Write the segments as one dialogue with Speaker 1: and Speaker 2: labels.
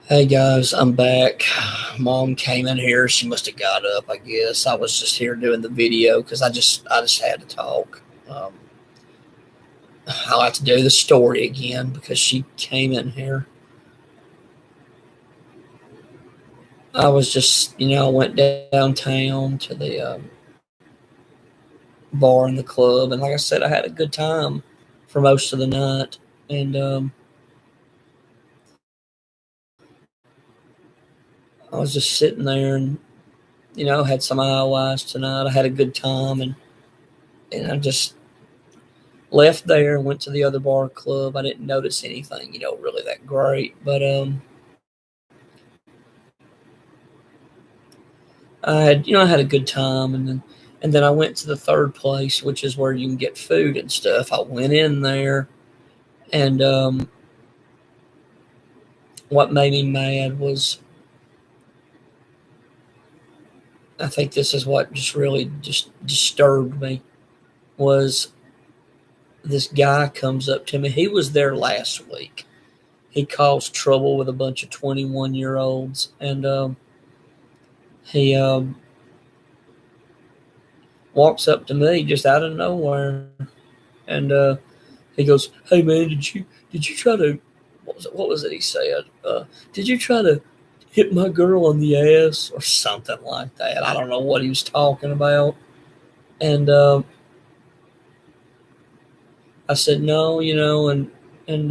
Speaker 1: Hey guys, I'm back. Mom came in here. She must have got up. I guess I was just here doing the video because I just had to talk. Um, I'll have to do the story again because she came in here. I was just I went downtown to the bar in the club, and like I said, I had a good time for most of the night. And I was just sitting there and had some IOIs tonight. I had a good time, and I just left there and went to the other bar club. I didn't notice anything, really that great. But I had a good time, and then I went to the third place, which is where you can get food and stuff. I went in there, and what made me mad was I think this is what just really just disturbed me was this guy comes up to me. He was there last week. He caused trouble with a bunch of 21-year-olds, and he walks up to me just out of nowhere, and he goes, "Hey man, did you try to what was it he said? Did you try to hit my girl on the ass or something like that?" I don't know what he was talking about, and I said no, and I don't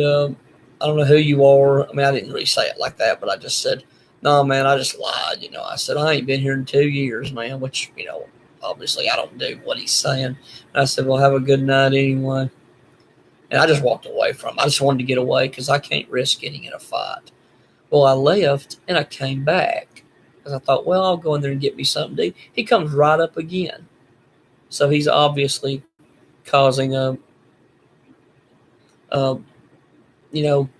Speaker 1: know who you are. I mean, I didn't really say it like that, but I just said, "No, man, I just lied." I said I ain't been here in 2 years, man, which obviously I don't do what he's saying. And I said, "Well, have a good night anyway." And I just walked away from him. I just wanted to get away because I can't risk getting in a fight. Well, I left and I came back because I thought, well, I'll go in there and get me something to eat. He comes right up again. So he's obviously causing a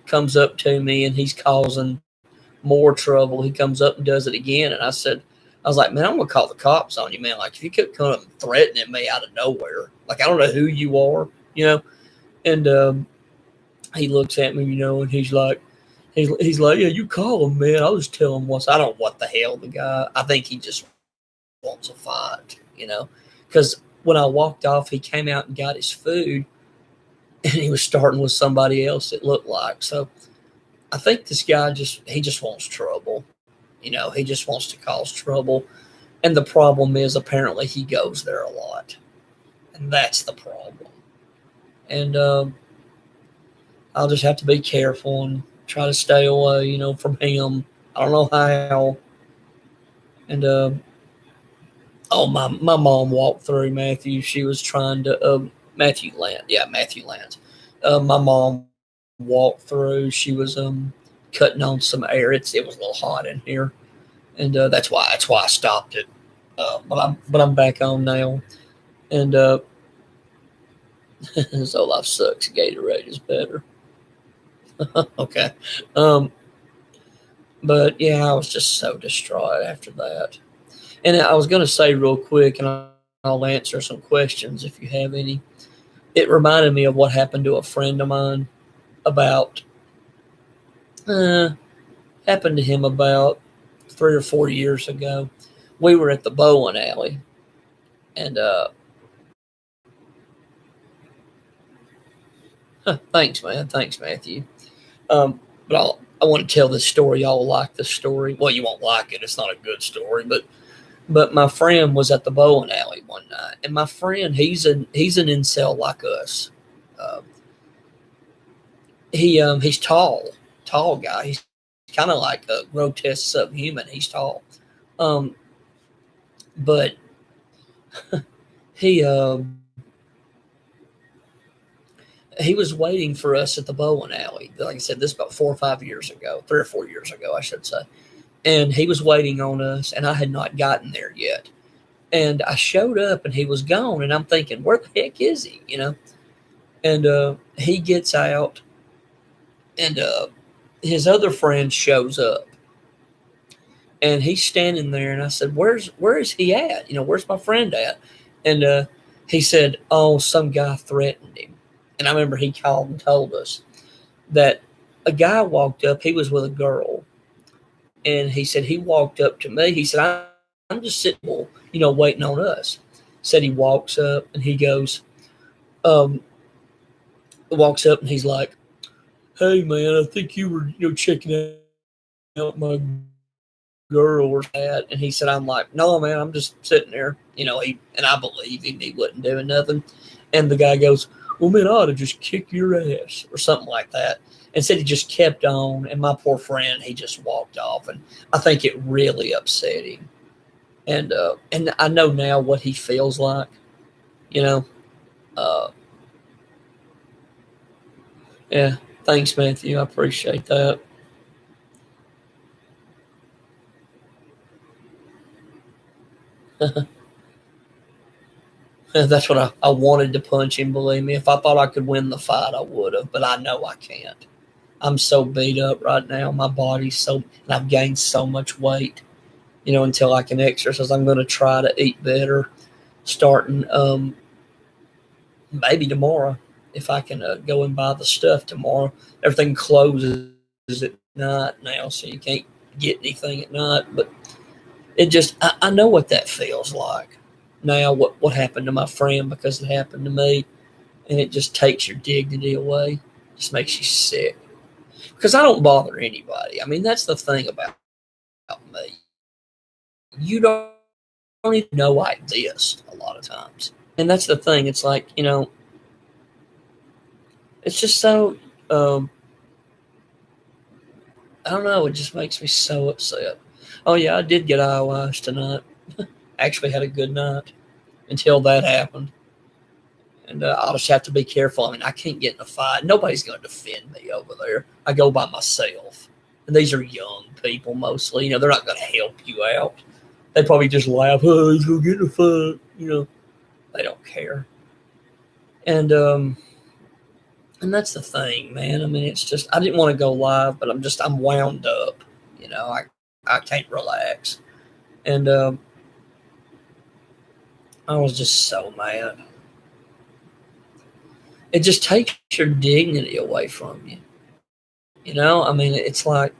Speaker 1: comes up to me and he's causing more trouble. He comes up and does it again. And I was like, man, I'm going to call the cops on you, man. Like, if you keep coming up and threatening me out of nowhere, like, I don't know who you are, And he looks at me, and he's like, yeah, you call him, man. I'll just tell him once. I don't know what the hell the guy. I think he just wants a fight, because when I walked off, he came out and got his food, and he was starting with somebody else. It looked like so. I think this guy he just wants trouble. He just wants to cause trouble, and the problem is apparently he goes there a lot, and that's the problem. And I'll just have to be careful and try to stay away, from him. I don't know how. And oh, my mom walked through Matthew. She was trying to Matthew Land, yeah, Matthew Lands. My mom walked through. She was cutting on some air. It was a little hot in here, and that's why I stopped it. But I'm back on now, and so life sucks. Gatorade is better. Okay. Um, but yeah, I was just so distraught after that. And I was going to say real quick, and I'll answer some questions if you have any. It reminded me of what happened to a friend of mine about, uh, happened to him about 3 or 4 years ago. We were at the bowling alley, and thanks, man. Thanks, Matthew. But I want to tell this story. Y'all will like this story. Well, you won't like it. It's not a good story, but my friend was at the bowling alley one night, and my friend he's an incel like us. Uh, he's tall guy. He's kind of like a grotesque subhuman. He's tall, um, but he he was waiting for us at the bowling alley. Like I said, this about 4 or 5 years ago, 3 or 4 years ago, I should say. And he was waiting on us, and I had not gotten there yet. And I showed up, and he was gone, and I'm thinking, where the heck is he? And he gets out, and his other friend shows up, and he's standing there, and I said, where is he at? Where's my friend at? And he said, oh, some guy threatened him. And I remember he called and told us that a guy walked up. He was with a girl, And he said he walked up to me. He said, I'm just sitting, waiting on us. Said he walks up and he goes, walks up and he's like, hey man, I think you were, checking out my girl or that. And he said, I'm like, no man, I'm just sitting there. And I believe him, he wasn't doing nothing. And the guy goes, well man, I ought to just kick your ass or something like that. And said he just kept on, and my poor friend, he just walked off. And I think it really upset him. And I know now what he feels like, Uh, yeah, thanks, Matthew. I appreciate that. That's what I wanted to punch him, believe me. If I thought I could win the fight, I would have, but I know I can't. I'm so beat up right now. My body's and I've gained so much weight, until I can exercise. I'm going to try to eat better starting maybe tomorrow if I can go and buy the stuff tomorrow. Everything closes at night now, so you can't get anything at night. But it just, I know what that feels like. Now, what happened to my friend, because it happened to me, and it just takes your dignity away. Just makes you sick. Because I don't bother anybody. I mean, that's the thing about me. You don't even know I exist a lot of times. And that's the thing. It's like, it's just so, I don't know. It just makes me so upset. Oh, yeah, I did get eyewash tonight. Actually had a good night until that happened. And I'll just have to be careful. I mean, I can't get in a fight. Nobody's going to defend me over there. I go by myself. And these are young people mostly. They're not going to help you out. They probably just laugh. Oh, he's going to get in a fight. They don't care. And that's the thing, man. I mean, it's just, I didn't want to go live, but I'm wound up. I can't relax. And I was just so mad. It just takes your dignity away from you. I mean, it's like,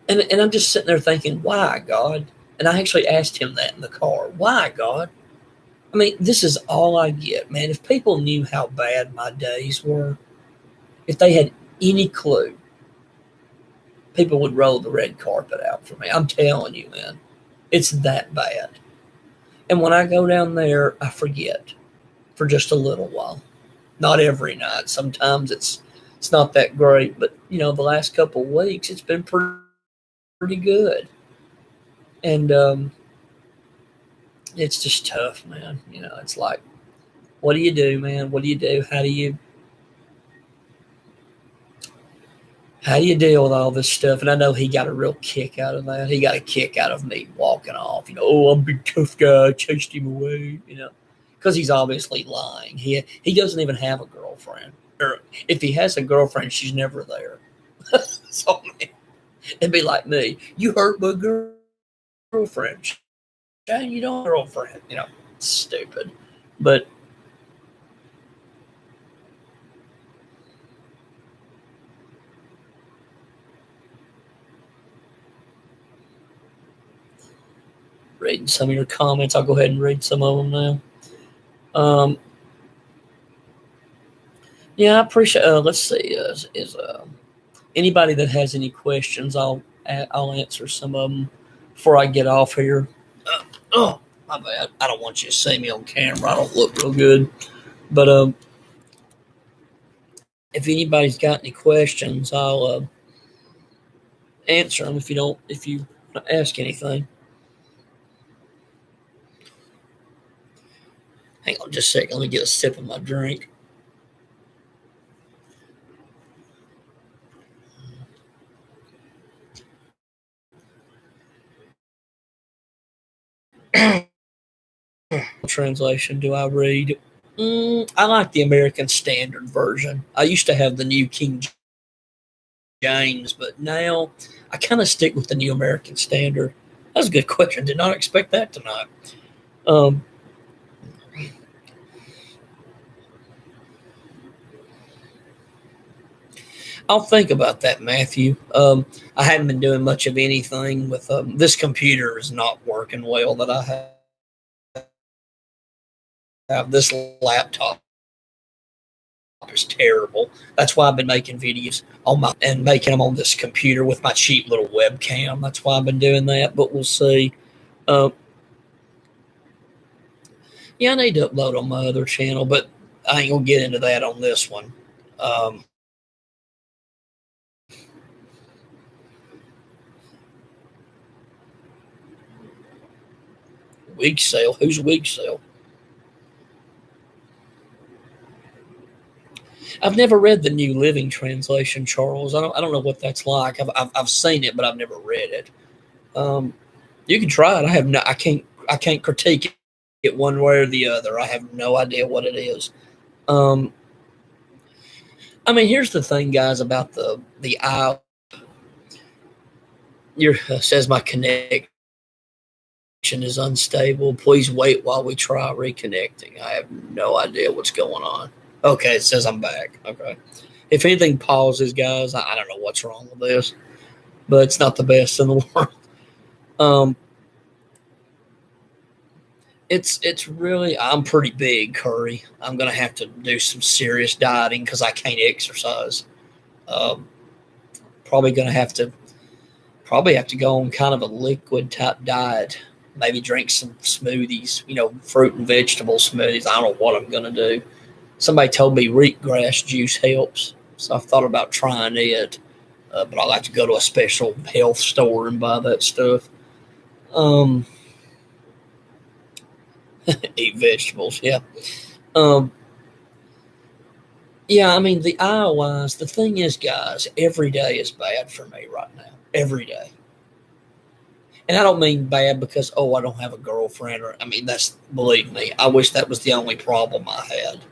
Speaker 1: and I'm just sitting there thinking, why, God? And I actually asked him that in the car. Why, God? I mean, this is all I get, man. If people knew how bad my days were, if they had any clue, people would roll the red carpet out for me. I'm telling you, man. It's that bad. And when I go down there, I forget for just a little while. Not every night. Sometimes it's not that great, but the last couple of weeks it's been pretty good. And it's just tough, man. It's like, what do you do, man? What do you do? How do you deal with all this stuff? And I know he got a real kick out of that. He got a kick out of me walking off. Oh, I'm a big tough guy. I chased him away. Because he's obviously lying. He doesn't even have a girlfriend. Or if he has a girlfriend, she's never there. So, man, it'd be like me. You hurt my girlfriend. Shane, you don't have a girlfriend. Stupid. But reading some of your comments, I'll go ahead and read some of them now. Yeah, I appreciate. Let's see. Is anybody that has any questions? I'll answer some of them before I get off here. Oh, my bad. I don't want you to see me on camera. I don't look real good. But if anybody's got any questions, I'll answer them. If you ask anything. Hang on just a second. Let me get a sip of my drink. Translation do I read? I like the American Standard Version. I used to have the New King James, but now I kind of stick with the New American Standard. That's a good question. Did not expect that tonight. Um, I'll think about that, Matthew. I hadn't been doing much of anything with this computer is not working well that I have. This laptop is terrible. That's why I've been making videos on my and making them on this computer with my cheap little webcam. That's why I've been doing that. But we'll see. Uh, yeah, I need to upload on my other channel, but I ain't gonna get into that on this one. Um, Wig sale? Who's wig sale? I've never read the New Living Translation, Charles. I don't know what that's like. I've seen it, but I've never read it. Um, you can try it. I can't critique it one way or the other. I have no idea what it is. Um, I mean, here's the thing, guys, about the I. Your says my connection is unstable. Please wait while we try reconnecting. I have no idea what's going on. Okay, it says I'm back. Okay. If anything pauses, guys, I don't know what's wrong with this, but it's not the best in the world. Um, it's really I'm pretty big, Curry. I'm gonna have to do some serious dieting because I can't exercise. Um, probably gonna have to go on kind of a liquid type diet. Maybe drink some smoothies, fruit and vegetable smoothies. I don't know what I'm gonna do. Somebody told me wheatgrass juice helps, so I've thought about trying it. But I'll have to go to a special health store and buy that stuff. Um, Eat vegetables, yeah. Um, yeah, I mean, the IOIs, the thing is, guys, every day is bad for me right now. Every day. And I don't mean bad because, oh, I don't have a girlfriend. Or I mean, believe me, I wish that was the only problem I had.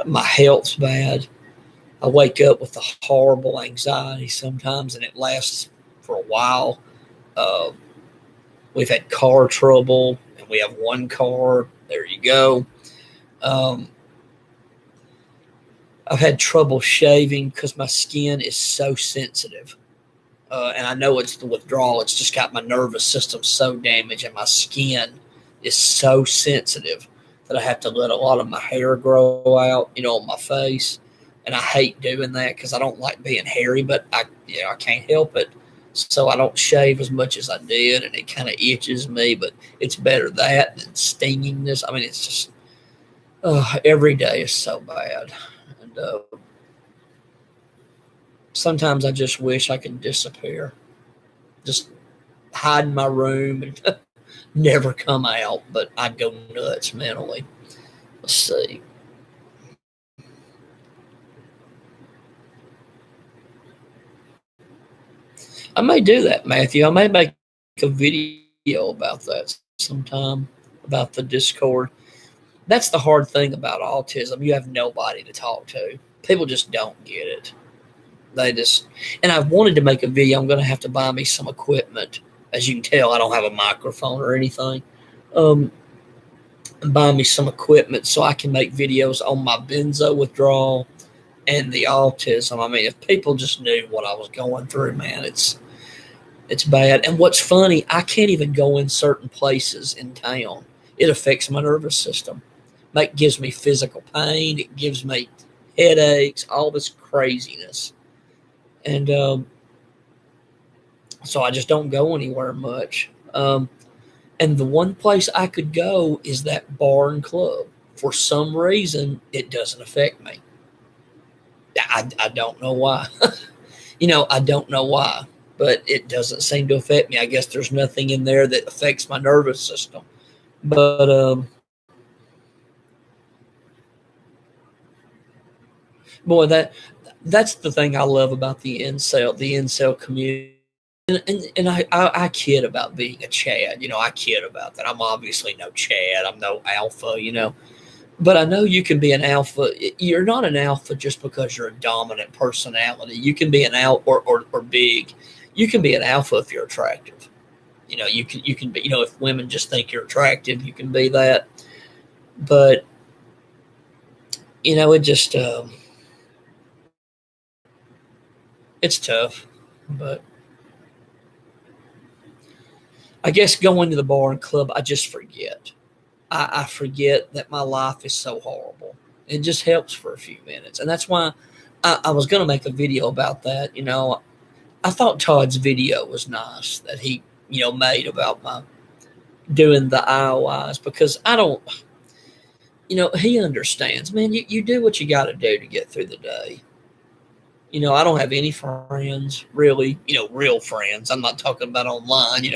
Speaker 1: My health's bad. I wake up with a horrible anxiety sometimes, and it lasts for a while. Uh, we've had car trouble, and we have one car. There you go. Um, I've had trouble shaving because my skin is so sensitive. And I know it's the withdrawal. It's just got my nervous system so damaged, and my skin is so sensitive that I have to let a lot of my hair grow out, on my face. And I hate doing that because I don't like being hairy, but I can't help it. So I don't shave as much as I did, and it kind of itches me. But it's better that than stingingness. I mean, it's just every day is so bad, and sometimes I just wish I could disappear, just hide in my room and never come out. But I'd go nuts mentally. Let's see. I may do that, Matthew. I may make a video about that sometime, about the Discord. That's the hard thing about autism. You have nobody to talk to. People just don't get it. And I wanted to make a video. I'm going to have to buy me some equipment. As you can tell, I don't have a microphone or anything. Buy me some equipment so I can make videos on my benzo withdrawal and the autism. I mean, if people just knew what I was going through, man, it's bad. And what's funny, I can't even go in certain places in town. It affects my nervous system. It gives me physical pain. It gives me headaches, all this craziness. And so I just don't go anywhere much. And the one place I could go is that bar and club. For some reason, it doesn't affect me. I don't know why. I don't know why, but it doesn't seem to affect me. I guess there's nothing in there that affects my nervous system. But boy, that's the thing I love about the incel community. And I kid about being a Chad. I kid about that. I'm obviously no Chad. I'm no alpha. But I know you can be an alpha. You're not an alpha just because you're a dominant personality. You can be an alpha or big. You can be an alpha if you're attractive. You can be. If women just think you're attractive, you can be that. But it just. It's tough, but I guess going to the bar and club, I just forget. I forget that my life is so horrible. It just helps for a few minutes. And that's why I was going to make a video about that. I thought Todd's video was nice that he, made about my doing the IOIs because I don't, he understands, man. You do what you got to do to get through the day. I don't have any friends really, real friends. I'm not talking about online,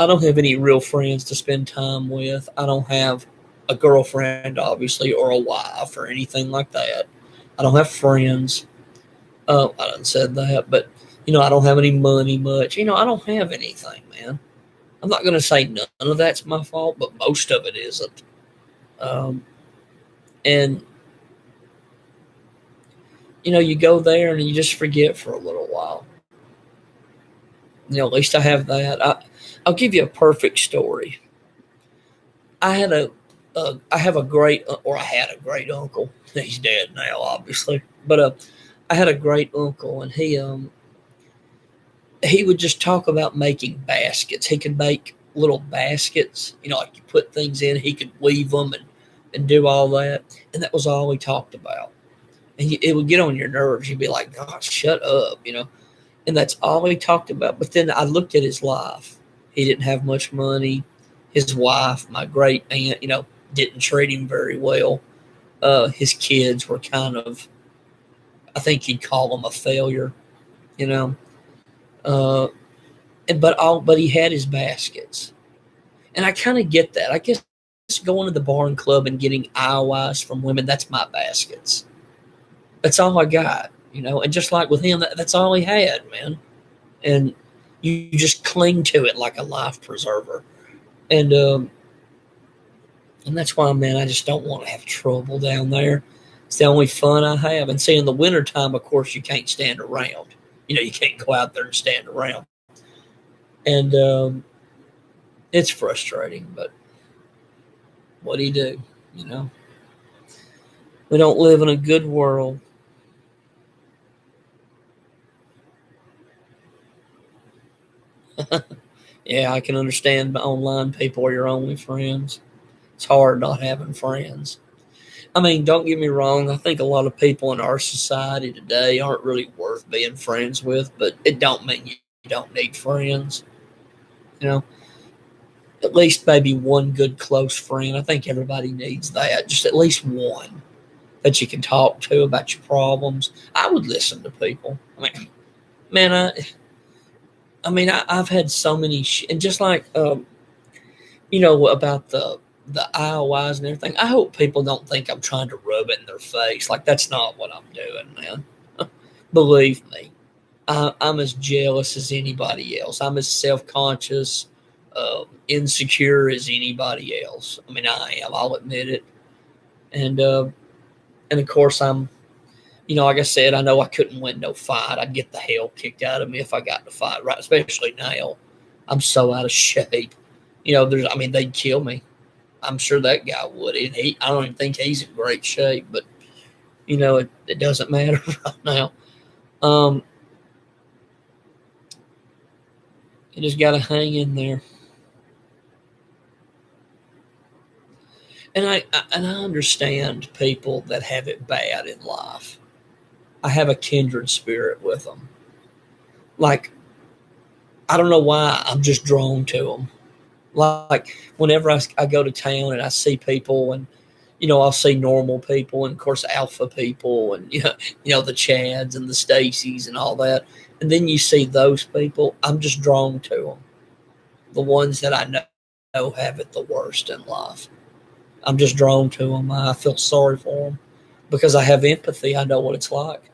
Speaker 1: I don't have any real friends to spend time with. I don't have a girlfriend, obviously, or a wife or anything like that. I don't have friends. I done said that, but I don't have any money much. I don't have anything, man. I'm not going to say none of that's my fault, but most of it isn't. And you go there and you just forget for a little while. At least I have that. I'll give you a perfect story. I had I have a great, or I had a great uncle. He's dead now, obviously, but I had a great uncle, and he would just talk about making baskets. He could make little baskets, like you put things in. He could weave them and do all that, and that was all he talked about. And it would get on your nerves. You'd be like, "God, shut up," And that's all he talked about. But then I looked at his life. He didn't have much money. His wife, my great aunt, didn't treat him very well. His kids were kind of, I think he'd call them a failure, you know. But he had his baskets, and I kind of get that. I guess going to the bar and club and getting IOIs from women, that's my baskets. That's all I got, And just like with him, that's all he had, man. And you just cling to it like a life preserver, and that's why, man, I just don't want to have trouble down there. It's the only fun I have. And see, in the wintertime, of course, you can't stand around. You can't go out there and stand around. And it's frustrating, but what do you do? We don't live in a good world. Yeah, I can understand online people are your only friends. It's hard not having friends. I mean, don't get me wrong. I think a lot of people in our society today aren't really worth being friends with, but it don't mean you don't need friends. At least maybe one good close friend. I think everybody needs that. Just at least one that you can talk to about your problems. I would listen to people. I mean, man, I've had so many, and just like, about the IOIs and everything. I hope people don't think I'm trying to rub it in their face. Like, that's not what I'm doing, man. Believe me, I'm as jealous as anybody else. I'm as self-conscious, insecure as anybody else. I mean, I am. I'll admit it. And of course, I'm. Like I said, I know I couldn't win no fight. I'd get the hell kicked out of me if I got in a fight. Right, especially now, I'm so out of shape. They'd kill me. I'm sure that guy would. And I don't even think he's in great shape, but it doesn't matter right now. You just got to hang in there. And I understand people that have it bad in life. I have a kindred spirit with them. Like, I don't know why, I'm just drawn to them. Like, whenever I go to town and I see people, and I'll see normal people, and of course alpha people, and the Chads and the Stacys and all that, and then you see those people, I'm just drawn to them. The ones that I know have it the worst in life. I'm just drawn to them. I feel sorry for them because I have empathy. I know what it's like.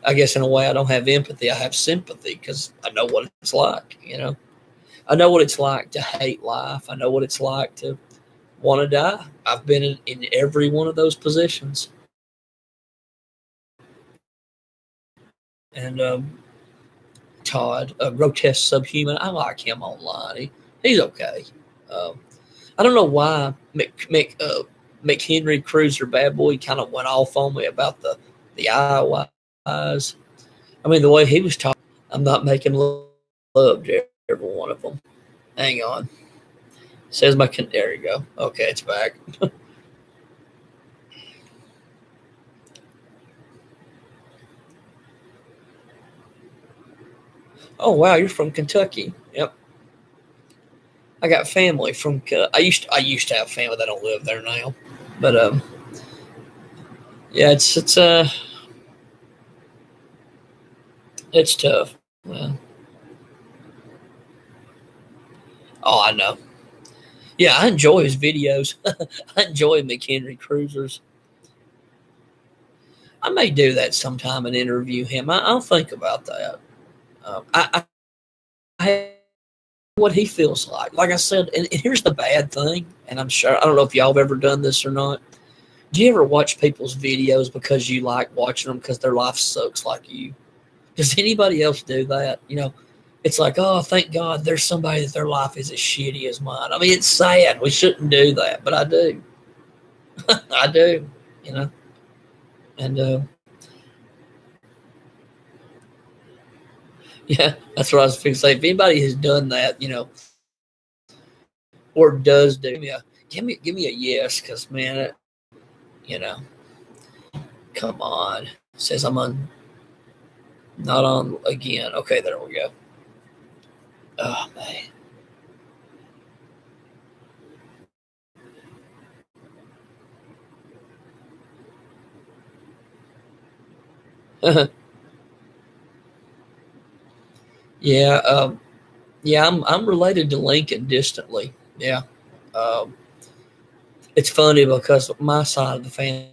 Speaker 1: I guess in a way I don't have empathy. I have sympathy because I know what it's like. I know what it's like to hate life. I know what it's like to want to die. I've been in every one of those positions. And Todd, a grotesque subhuman, I like him online. He's okay. I don't know why McHenry Cruiser Bad Boy kind of went off on me about the IOIs eyes. I mean, the way he was talking, I'm not making love to every one of them. Hang on. Says there you go. Okay, it's back. Oh wow, you're from Kentucky. Yep. I got family from. I used to have family that don't live there now, but yeah, it's tough, man. Oh, I know. Yeah, I enjoy his videos. I enjoy McHenry Cruisers. I may do that sometime and interview him. I'll think about that. I what he feels like. Like I said, and here's the bad thing, and I'm sure I don't know if y'all have ever done this or not. Do you ever watch people's videos because you like watching them because their life sucks like you? Does anybody else do that? It's like, oh, thank God there's somebody that their life is as shitty as mine. I mean, it's sad. We shouldn't do that, but I do. I do, you know. And yeah, that's what I was fixing to say. If anybody has done that, or does do, give me a yes, because man, you know, come on. It says I'm on, not on again. Okay, there we go. Oh man. Yeah, yeah, I'm related to Lincoln distantly. Yeah, um, it's funny because my side of the family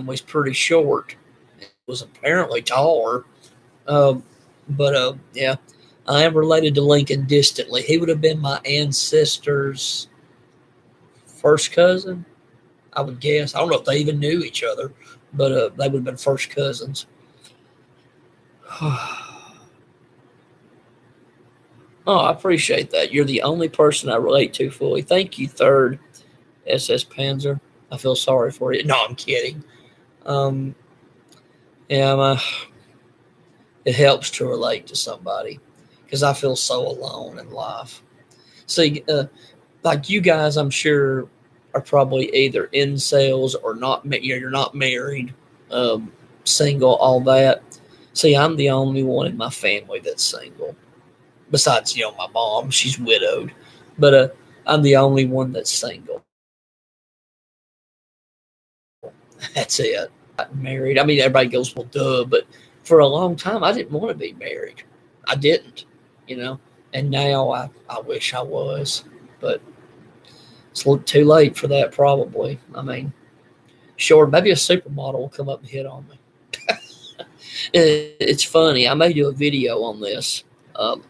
Speaker 1: was pretty short. It was apparently taller, um, but yeah, I am related to Lincoln distantly. He would have been my ancestor's first cousin, I would guess. I don't know if they even knew each other, but they would have been first cousins. Oh, I appreciate that. You're the only person I relate to fully. Thank you, third SS Panzer. I feel sorry for you. No, I'm kidding. Um, yeah, it helps to relate to somebody because I feel so alone in life. See, like you guys, I'm sure are probably either in sales or not. You're not married, um, single, all that. See, I'm the only one in my family that's single. Besides, my mom, she's widowed, but I'm the only one that's single. That's it. Not married. I mean, everybody goes, well, duh, but for a long time, I didn't want to be married. I didn't, you know, and now I wish I was, but it's a little too late for that, probably. I mean, sure, maybe a supermodel will come up and hit on me. It's funny. I may do a video on this. Um,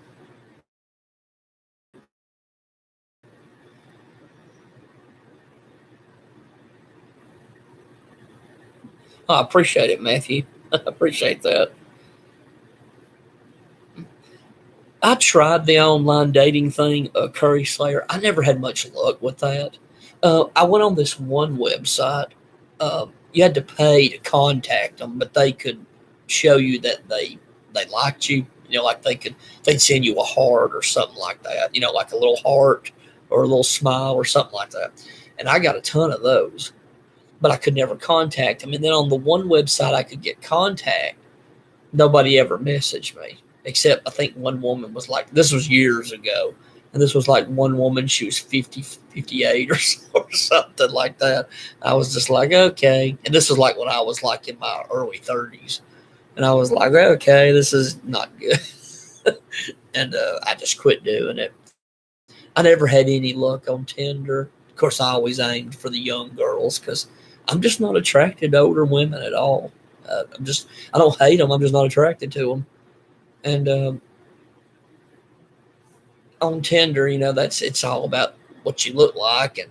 Speaker 1: I appreciate it, Matthew. I appreciate that. I tried the online dating thing, Curry Slayer. I never had much luck with that. I went on this one website. You had to pay to contact them, but they could show you that they liked you. Like they'd send you a heart or something like that. Like a little heart or a little smile or something like that. And I got a ton of those, but I could never contact them. And then on the one website I could get contact, nobody ever messaged me except I think one woman was like, this was years ago. And this was like one woman, she was 50, 58 or something like that. I was just like, okay. And this was like when I was like in my early 30s. And I was like, okay, this is not good. And I just quit doing it. I never had any luck on Tinder. Of course, I always aimed for the young girls because I'm just not attracted to older women at all. I don't hate them. I'm just not attracted to them. And on Tinder, it's all about what you look like. And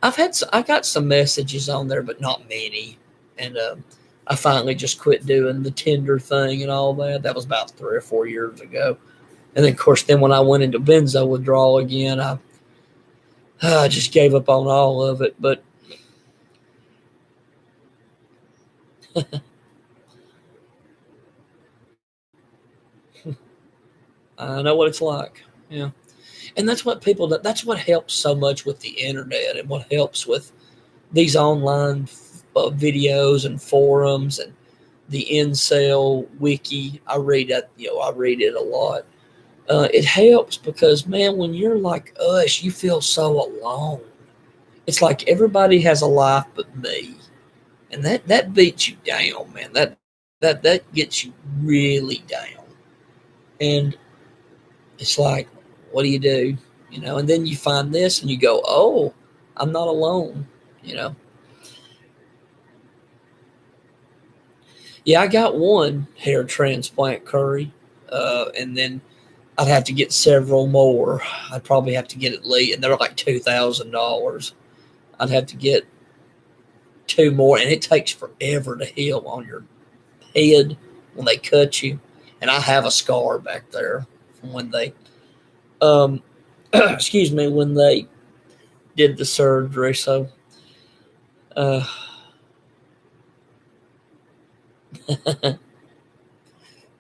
Speaker 1: I got some messages on there, but not many. And I finally just quit doing the Tinder thing and all that. That was about 3 or 4 years ago. And then, of course, when I went into benzo withdrawal again, I just gave up on all of it. But I know what it's like. Yeah. And that's what that's what helps so much with the internet and what helps with these online videos and forums and the incel wiki. I read that, I read it a lot. It helps because, man, when you're like us, you feel so alone. It's like everybody has a life but me, and that beats you down, man. That gets you really down, and it's like, what do you do? And then you find this, and you go, oh, I'm not alone. You know, yeah, I got one hair transplant, Curry, and then I'd have to get several more. I'd probably have to get at least, and they're like $2,000. I'd have to get two more, and it takes forever to heal on your head when they cut you. And I have a scar back there from when they, excuse me, when they did the surgery. So, uh,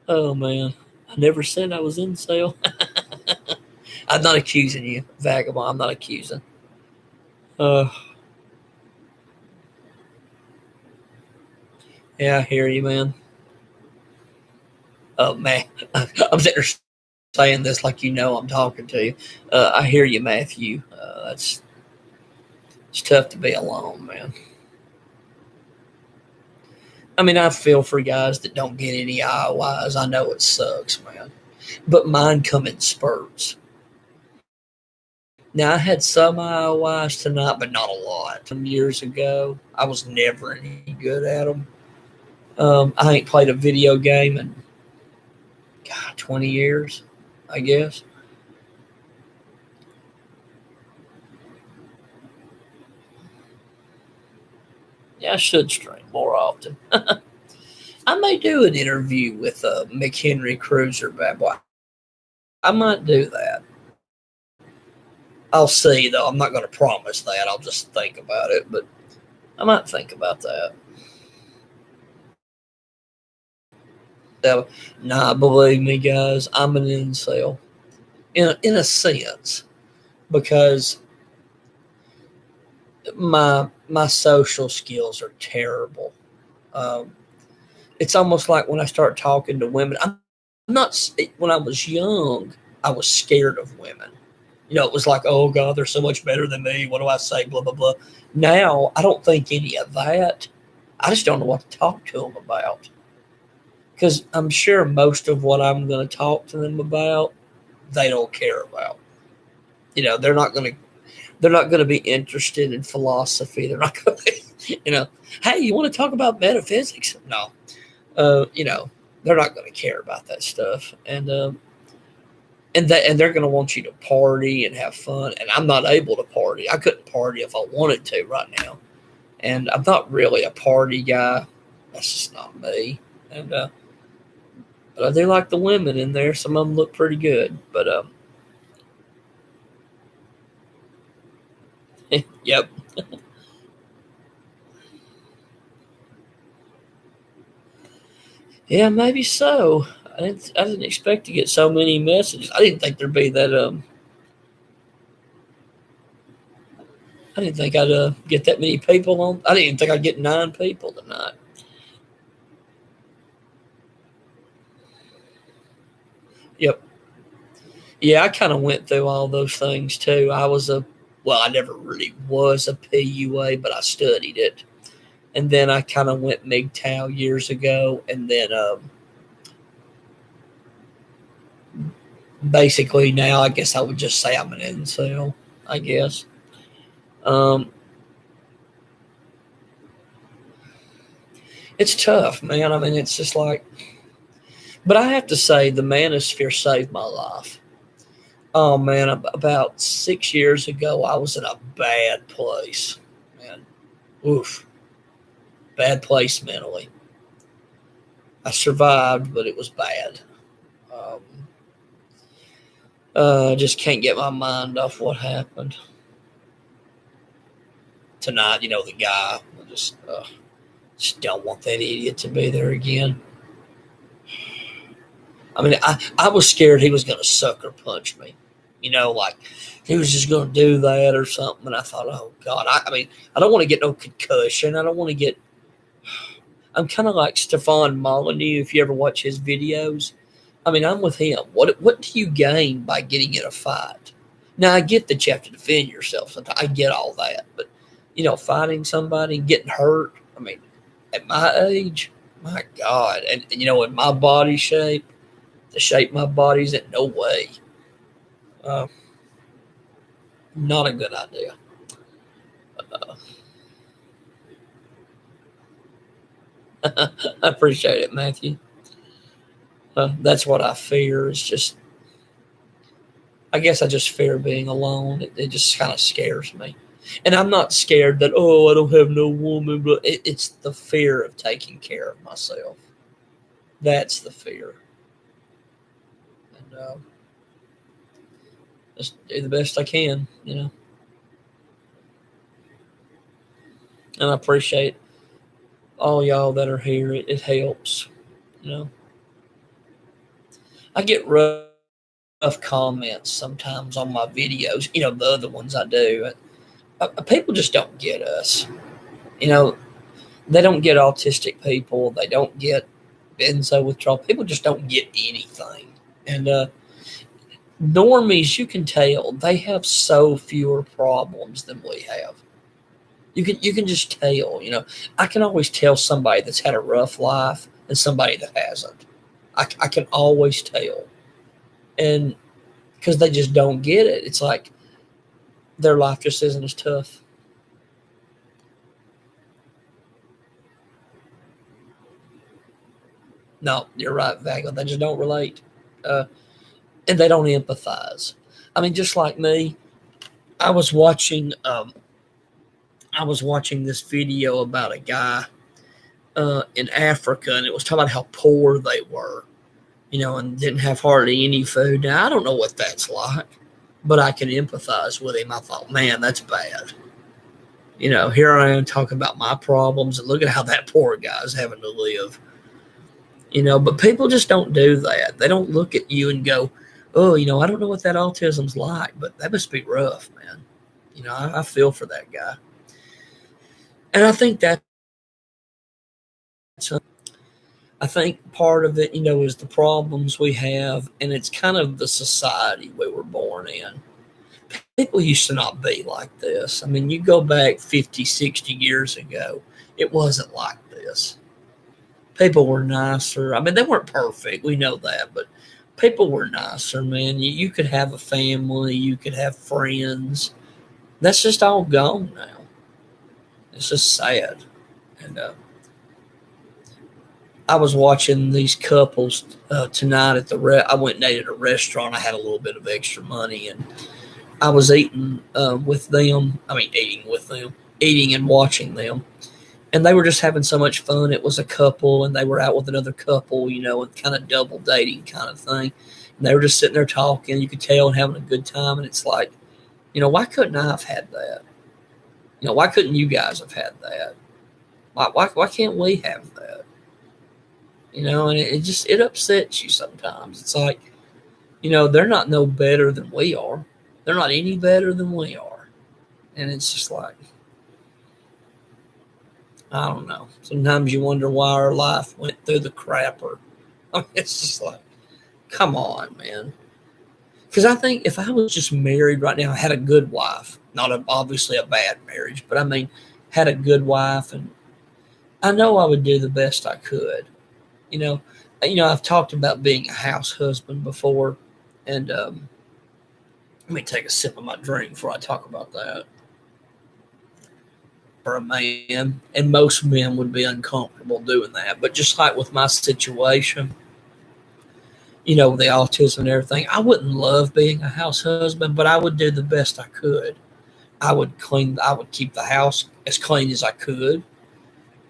Speaker 1: oh man, I never said I was in sale. I'm not accusing you, vagabond. I'm not accusing. Uh, yeah, I hear you, man. Oh man, I'm sitting there saying this like I'm talking to you. I hear you, Matthew. It's tough to be alone, man. I mean, I feel for guys that don't get any IOIs. I know it sucks, man. But mine come in spurts. Now, I had some IOIs tonight, but not a lot. Some years ago, I was never any good at them. I ain't played a video game in, God, 20 years, I guess. Yeah, I should stream more often. I may do an interview with McHenry Cruiser, bad boy. I might do that. I'll see, though. I'm not going to promise that. I'll just think about it, but I might think about that. Nah, believe me, guys, I'm an incel in a sense because my social skills are terrible. Um, it's almost like when I start talking to women. I'm not. When I was young, I was scared of women. It was like, oh God, they're so much better than me. What do I say? Blah blah blah. Now I don't think any of that. I just don't know what to talk to them about because I'm sure most of what I'm going to talk to them about, they don't care about. They're not going to. They're not going to be interested in philosophy. They're not going to. Hey, you want to talk about metaphysics? No. They're not going to care about that stuff, and they're going to want you to party and have fun. And I'm not able to party. I couldn't party if I wanted to right now, and I'm not really a party guy. That's just not me. And but I do like the women in there. Some of them look pretty good. But yep. Yeah, maybe so. I didn't expect to get so many messages. I didn't think there'd be that. I didn't think I'd get that many people on. I didn't even think I'd get 9 people tonight. Yep. Yeah, I kind of went through all those things too. I never really was a PUA, but I studied it. And then I kind of went MGTOW years ago. And then basically now I guess I would just say I'm an incel, I guess. Um, it's tough, man. I mean, it's just like, but I have to say, the manosphere saved my life. Oh man, about 6 years ago, I was in a bad place, man. Oof, bad place mentally. I survived, but it was bad. Um, I just can't get my mind off what happened tonight. The guy. Just don't want that idiot to be there again. I mean, I was scared he was going to sucker punch me. Like he was just going to do that or something. And I thought, oh, God. I mean, I don't want to get no concussion. I don't want to get. I'm kind of like Stefan Molyneux, if you ever watch his videos. I mean, I'm with him. What do you gain by getting in a fight? Now, I get that you have to defend yourself. I get all that. But, fighting somebody and getting hurt, I mean, at my age, my God. And in my body shape, the shape my body's in, no way. Not a good idea. I appreciate it, Matthew. That's what I fear. It's just, I guess I just fear being alone. It just kind of scares me. And I'm not scared that, I don't have no woman, but it's the fear of taking care of myself. That's the fear. And just do the best I can, And I appreciate all y'all that are here. It helps, I get rough comments sometimes on my videos, the other ones I do. People just don't get us. They don't get autistic people. They don't get benzo withdrawal. People just don't get anything. And normies, you can tell, they have so fewer problems than we have. You can just tell, I can always tell somebody that's had a rough life and somebody that hasn't. I can always tell. And because they just don't get it. It's like their life just isn't as tough. No, you're right, Vago. They just don't relate. And they don't empathize. I mean, just like me, I was watching this video about a guy in Africa, and it was talking about how poor they were, and didn't have hardly any food. Now, I don't know what that's like, but I can empathize with him. I thought, man, that's bad. Here I am talking about my problems, and look at how that poor guy's having to live. But people just don't do that. They don't look at you and go, oh, I don't know what that autism's like, but that must be rough, man. I feel for that guy. And I think I think part of it, is the problems we have, and it's kind of the society we were born in. People used to not be like this. I mean, you go back 50, 60 years ago, it wasn't like this. People were nicer. I mean, they weren't perfect. We know that, but people were nicer, man. You could have a family. You could have friends. That's just all gone now. It's just sad. And I was watching these couples tonight at I went and ate at a restaurant. I had a little bit of extra money, and I was eating with them. I mean, eating and watching them. And they were just having so much fun. It was a couple, and they were out with another couple, and kind of double dating kind of thing. And they were just sitting there talking. You could tell and having a good time. And it's like, why couldn't I have had that? Why couldn't you guys have had that? Why can't we have that? And it upsets you sometimes. It's like, they're not no better than we are. They're not any better than we are. And it's just like, I don't know. Sometimes you wonder why our life went through the crapper. I mean, it's just like, come on, man. Because I think if I was just married right now, I had a good wife, obviously a bad marriage, but I mean, had a good wife, and I know I would do the best I could. I've talked about being a house husband before, and let me take a sip of my drink before I talk about that. For a man, and most men would be uncomfortable doing that. But just like with my situation, the autism and everything, I wouldn't love being a house husband, but I would do the best I could. I would keep the house as clean as I could.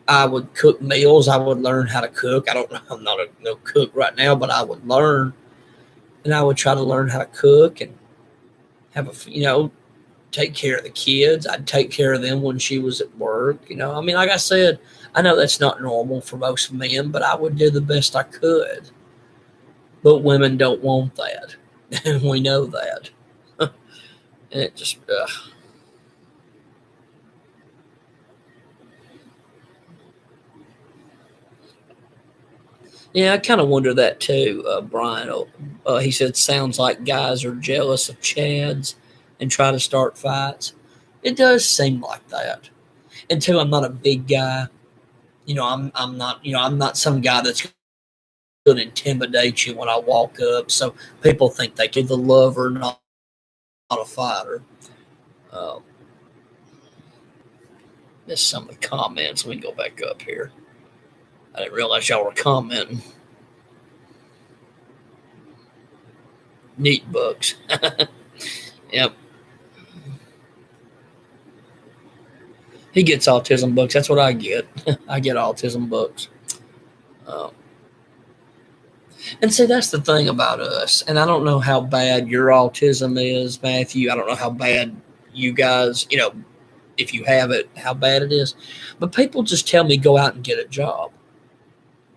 Speaker 1: I would cook meals. I would learn how to cook. I'm not no cook right now, but I would learn, and I would try to learn how to cook and have take care of the kids. I'd take care of them when she was at work. I mean, like I said, I know that's not normal for most men, but I would do the best I could. But women don't want that. And we know that. And it just, yeah, I kind of wonder that too, Brian. He said, sounds like guys are jealous of Chads and try to start fights. It does seem like that. And two, I'm not a big guy. I'm not, I'm not some guy that's going to intimidate you when I walk up. So people think they can the lover, not a fighter. Um, Missed some of the comments. Let me go back up here. I didn't realize y'all were commenting. Neat books. Yep. He gets autism books. That's what I get. I get autism books. Um, and see, that's the thing about us. And I don't know how bad your autism is, Matthew. I don't know how bad you guys, if you have it, how bad it is. But people just tell me go out and get a job.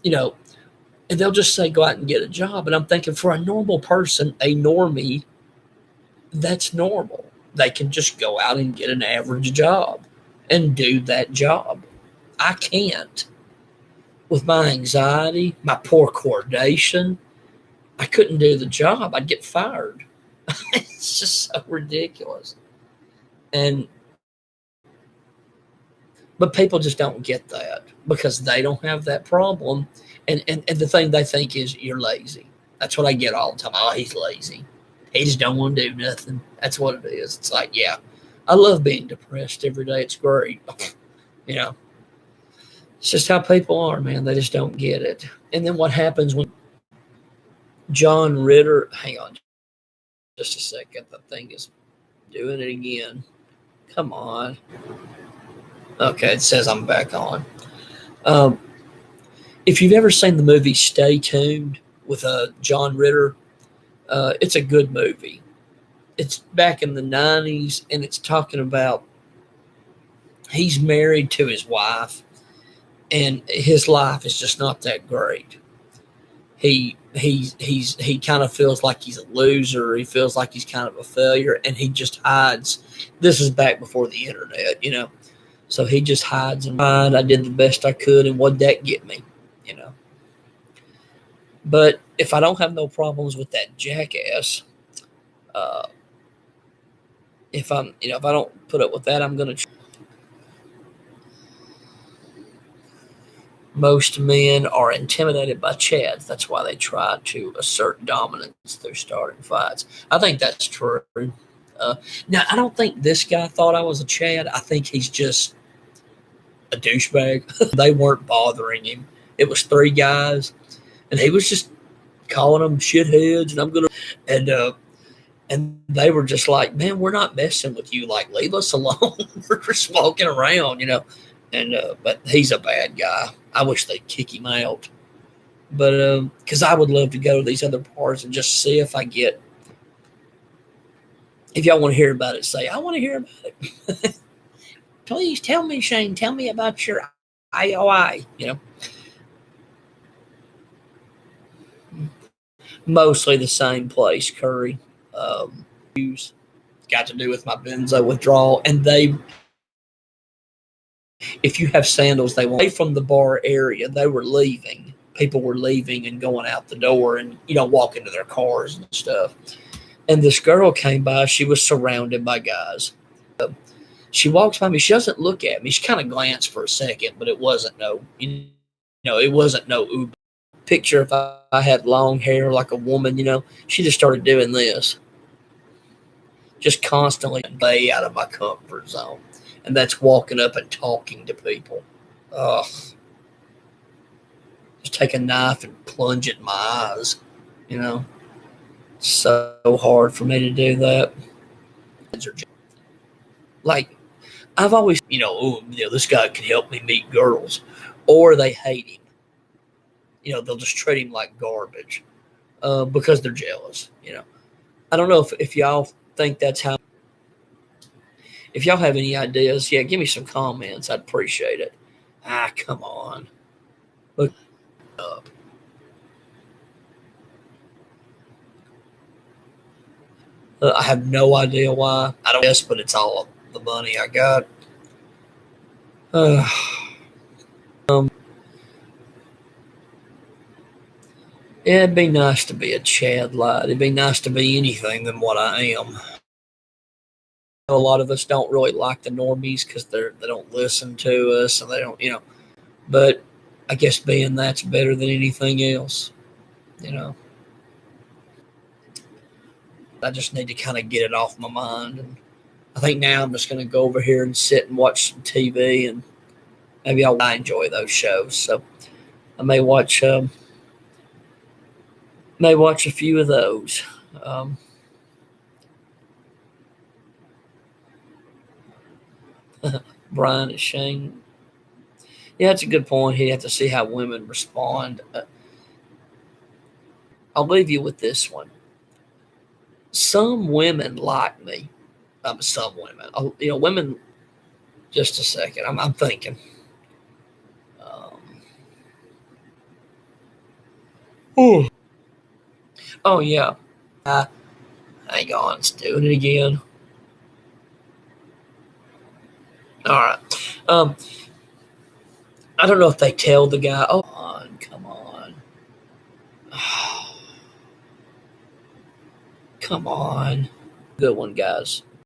Speaker 1: You know, and they'll just say go out and get a job. And I'm thinking for a normal person, a normie, that's normal. They can just go out and get an average job and do that job. I can't. With my anxiety, my poor coordination, I couldn't do the job. I'd get fired. It's just so ridiculous. And but people just don't get that because they don't have that problem. And the thing they think is you're lazy. That's what I get all the time. Oh, he's lazy. He just don't want to do nothing. That's what it is. It's like, yeah, I love being depressed every day. It's great. you know, it's just how people are, man. They just don't get it. And then what happens when John Ritter, hang on just a second. The thing is doing it again. Come on. Okay, it says I'm back on. Um, if you've ever seen the movie Stay Tuned with John Ritter, it's a good movie. It's back in the 90s, and it's talking about he's married to his wife, and his life is just not that great. He kind of feels like he's a loser. He feels like he's kind of a failure, and he just hides. This is back before the internet. So he just hides and hides. I did the best I could, and what'd that get me? But if I don't have no problems with that jackass, uh, if I don't put up with that, I'm gonna. Most men are intimidated by Chads. That's why they try to assert dominance through starting fights. I think that's true. Now, I don't think this guy thought I was a Chad. I think he's just a douchebag. They weren't bothering him. It was three guys, and he was just calling them shitheads. And and they were just like, "Man, we're not messing with you. Like, leave us alone. We're just walking around. And but he's a bad guy. I wish they'd kick him out. But because I would love to go to these other parts and just see if I get. If y'all want to hear about it, say I want to hear about it. Please tell me, Shane. Tell me about your IOI. Mostly the same place, Curry. Got to do with my benzo withdrawal, and if you have sandals, they won't. From the bar area, they were leaving. People were leaving and going out the door and, walking to their cars and stuff. And this girl came by. She was surrounded by guys. She walks by me. She doesn't look at me. She kind of glanced for a second, but it wasn't it wasn't no Uber. Picture if I had long hair like a woman, she just started doing this. Just constantly way out of my comfort zone. And that's walking up and talking to people. Just take a knife and plunge it in my eyes. So hard for me to do that. Like, I've always, this guy can help me meet girls. Or they hate him. They'll just treat him like garbage because they're jealous. I don't know if y'all think that's how. If y'all have any ideas, give me some comments. I'd appreciate it. Come on. Look up. I have no idea why. I don't guess, but it's all the money I got. Uh, yeah, it'd be nice to be a Chad Light. It'd be nice to be anything than what I am. A lot of us don't really like the normies because they don't listen to us and they don't, But I guess being that's better than anything else. You know, I just need to kind of get it off my mind, and I think now I'm just going to go over here and sit and watch some TV, and maybe I'll enjoy those shows. So I may watch a few of those. Um, Brian is Shane. Yeah, that's a good point. He'd have to see how women respond. I'll leave you with this one. Some women like me. Some women. Women. Just a second. I'm thinking. Um, oh yeah. Hang on. It's doing it again. All right. Um, I don't know if they tell the guy. Oh, come on. Come on. Good one, guys.